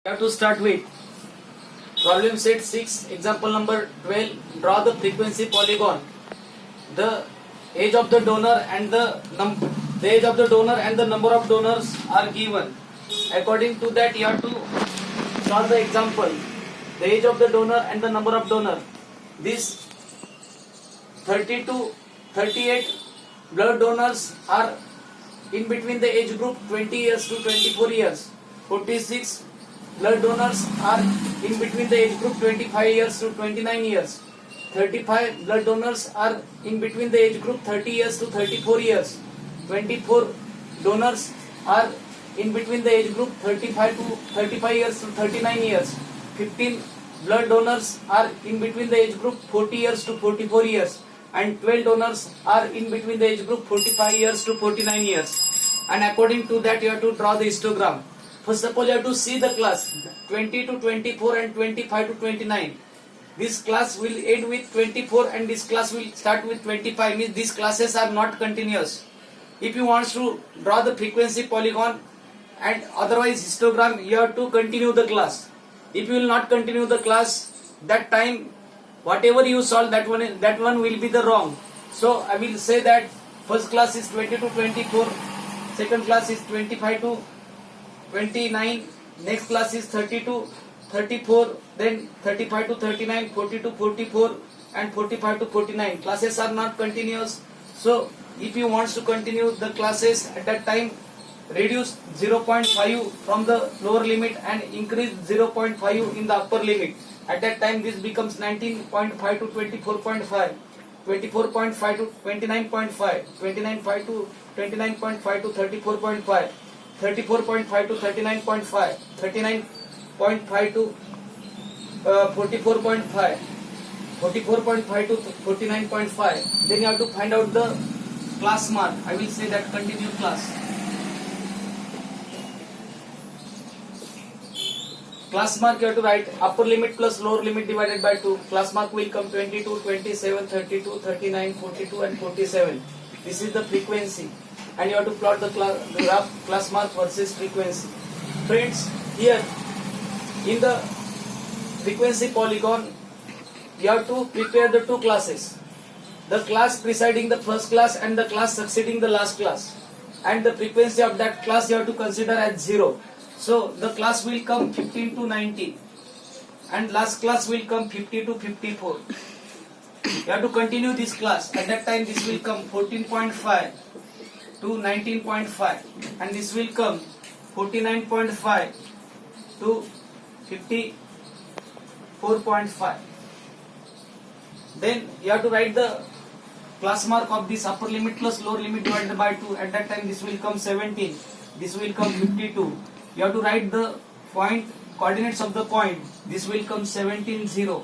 We have to start with problem set 6, example number 12. Draw the frequency polygon. The age of the donor and the number of donors are given. According to that, you have to solve the example. The age of the donor and the number of donor. These 30 to 38 blood donors are in between the age group 20 years to 24 years. 46 blood donors are in between the age group 25 years to 29 years. 35 blood donors are in between the age group 30 years to 34 years. 24 donors are in between the age group 35 to 35 years to 39 years. 15 blood donors are in between the age group 40 years to 44 years. And 12 donors are in between the age group 45 years to 49 years. And according to that, you have to draw the histogram. First of all, you have to see the class 20 to 24 and 25 to 29. This class will end with 24 and this class will start with 25. Means these classes are not continuous. If you want to draw the frequency polygon and otherwise histogram, you have to continue the class. If you will not continue the class, that time whatever you solve, that one will be the wrong. So I will say that first class is 20 to 24, second class is 25 to 29, next class is 30 to 34, then 35 to 39, 40 to 44 and 45 to 49. Classes are not continuous. So if you want to continue the classes at that time, reduce 0.5 from the lower limit and increase 0.5 in the upper limit. At that time this becomes 19.5 to 24.5, 24.5 to 29.5, 29.5 to 29.5 to 34.5, 34.5 to 39.5, 39.5 to 44.5, 44.5 to 49.5. Then you have to find out the class mark. I will say that continue class. Class mark you have to write upper limit plus lower limit divided by 2. Class mark will come 22, 27, 32, 39, 42 and 47. This is the frequency. And you have to plot the graph class mark versus frequency. Friends, here in the frequency polygon, you have to prepare the two classes. The class preceding the first class and the class succeeding the last class. And the frequency of that class you have to consider as 0. So the class will come 15 to 90 and last class will come 50 to 54. You have to continue this class. At that time this will come 14.5 to 19.5 and this will come 49.5 to 54.5. Then you have to write the class mark of this upper limit plus lower limit divided by 2. At that time this will come 17, this will come 52. You have to write the point coordinates of the point. This will come 17, 0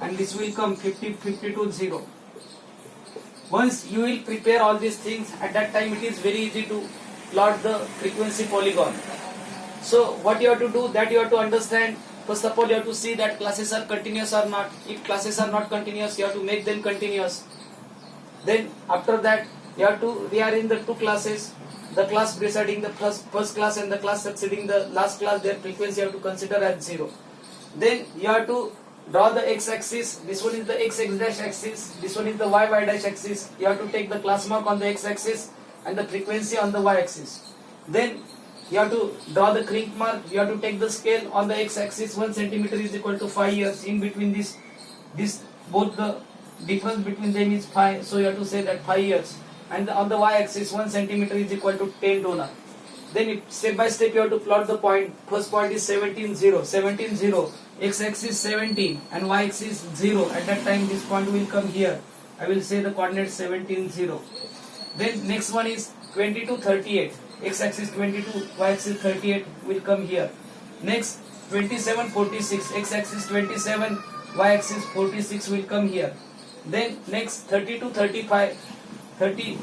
and this will come 50, 52, 0. Once you will prepare all these things, at that time it is very easy to plot the frequency polygon. So what you have to do, that you have to understand. First of all, you have to see that classes are continuous or not. If classes are not continuous, you have to make them continuous. Then after that, you have to rearrange the two classes. The class preceding the first class and the class succeeding the last class, their frequency you have to consider as 0. Then you have to draw the x-axis. This one is the x-dash axis. This one is the y dash axis. You have to take the class mark on the x-axis and the frequency on the y-axis. Then you have to draw the crank mark. You have to take the scale on the x-axis. 1 centimeter is equal to 5 years. In between this both the difference between them is 5. So you have to say that 5 years. And on the y-axis 1 centimeter is equal to 10 donor. Then step by step you have to plot the point. First point is 17, 0, 17, 0, x-axis 17 and y-axis 0. At that time this point will come here. I will say the coordinate 17, 0. Then next one is 20 to 38, x-axis 22, y-axis 38 will come here. Next 27, 46, x-axis 27, y-axis 46 will come here. Then next 30 to 35, 32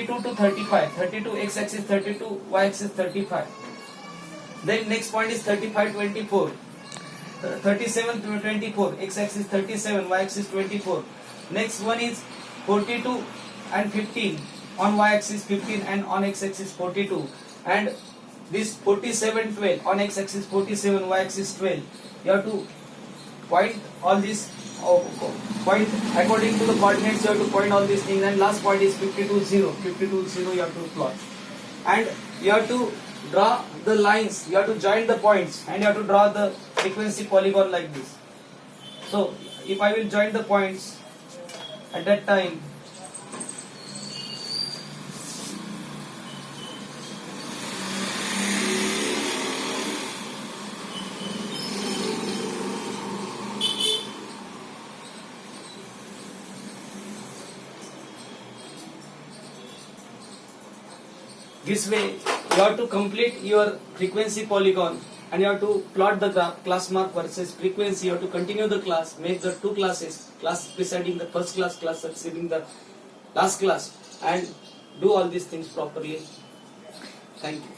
to 35, 32 x-axis 32, y-axis 35. Then next point is 35, 24, 37 to 24, x-axis 37, y-axis 24. Next one is 42 and 15, on y-axis 15 and on x-axis 42. And this 47 12 on x axis 47, y axis 12. You have to point all these point according to the coordinates. You have to point all these things, and last point is 52 0. 52 0 you have to plot, and you have to draw the lines. You have to join the points, and you have to draw the frequency polygon like this. So if I will join the points at that time, this way you have to complete your frequency polygon, and you have to plot the graph, class mark versus frequency. You have to continue the class, make the two classes, class preceding the first class, class succeeding the last class, and do all these things properly. Thank you.